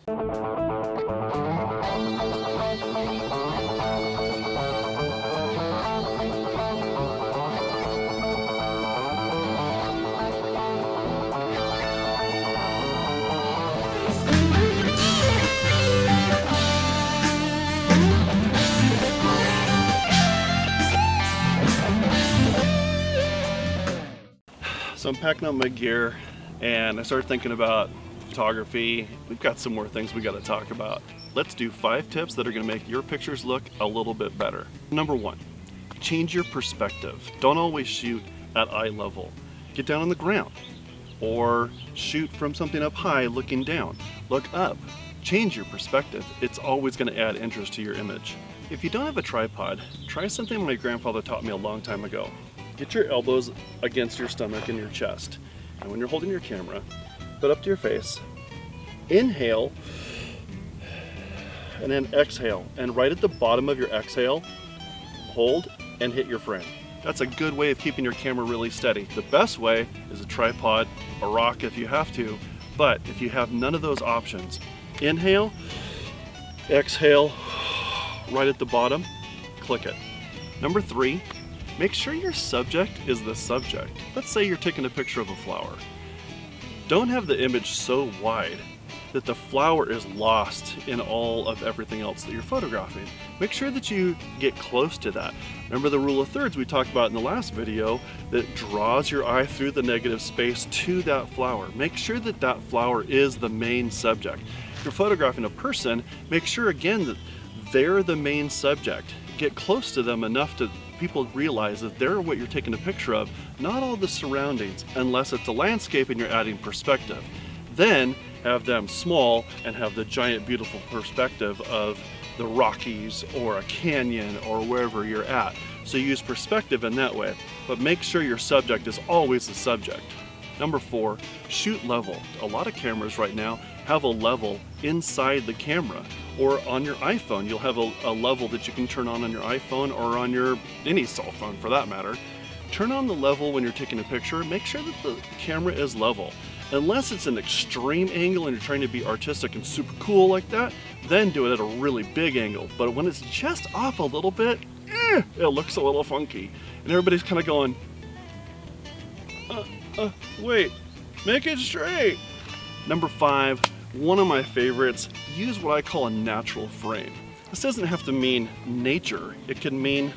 So I'm packing up my gear and I started thinking about photography. We've got some more things we got to talk about. Let's do 5 tips that are going to make your pictures look a little bit better. Number 1, change your perspective. Don't always shoot at eye level. Get down on the ground or shoot from something up high looking down. Look up. Change your perspective. It's always going to add interest to your image. If you don't have a tripod, try something my grandfather taught me a long time ago. Get your elbows against your stomach and your chest. And when you're holding your camera, put up to your face, inhale, and then exhale. And right at the bottom of your exhale, hold and hit your frame. That's a good way of keeping your camera really steady. The best way is a tripod, a rock if you have to, but if you have none of those options, inhale, exhale, right at the bottom, click it. Number 3, make sure your subject is the subject. Let's say you're taking a picture of a flower. Don't have the image so wide that the flower is lost in all of everything else that you're photographing. Make sure that you get close to that. Remember the rule of thirds we talked about in the last video that draws your eye through the negative space to that flower. Make sure that that flower is the main subject. If you're photographing a person, make sure again that they're the main subject. Get close to them enough to people realize that they're what you're taking a picture of, not all the surroundings, unless it's a landscape and you're adding perspective. Then have them small and have the giant beautiful perspective of the Rockies or a canyon or wherever you're at. So use perspective in that way, but make sure your subject is always the subject. Number 4, shoot level. A lot of cameras right now have a level inside the camera, or on your iPhone you'll have a level that you can turn on your iPhone or on your any cell phone for that matter. Turn on the level when you're taking a picture. Make sure that the camera is level. Unless it's an extreme angle and you're trying to be artistic and super cool like that, then do it at a really big angle. But when it's just off a little bit, it looks a little funky. And everybody's kind of going, wait, make it straight. Number 5, one of my favorites, use what I call a natural frame. This doesn't have to mean nature. It can mean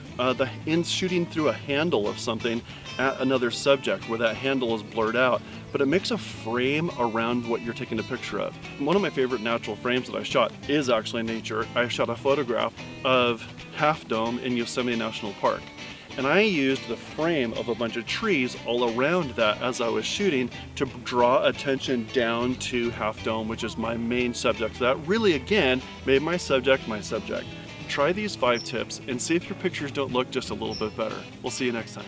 shooting through a handle of something at another subject where that handle is blurred out, but it makes a frame around what you're taking a picture of. One of my favorite natural frames that I shot is actually nature. I shot a photograph of Half Dome in Yosemite National Park. And I used the frame of a bunch of trees all around that as I was shooting to draw attention down to Half Dome, which is my main subject. So that really, again, made my subject my subject. Try these 5 tips and see if your pictures don't look just a little bit better. We'll see you next time.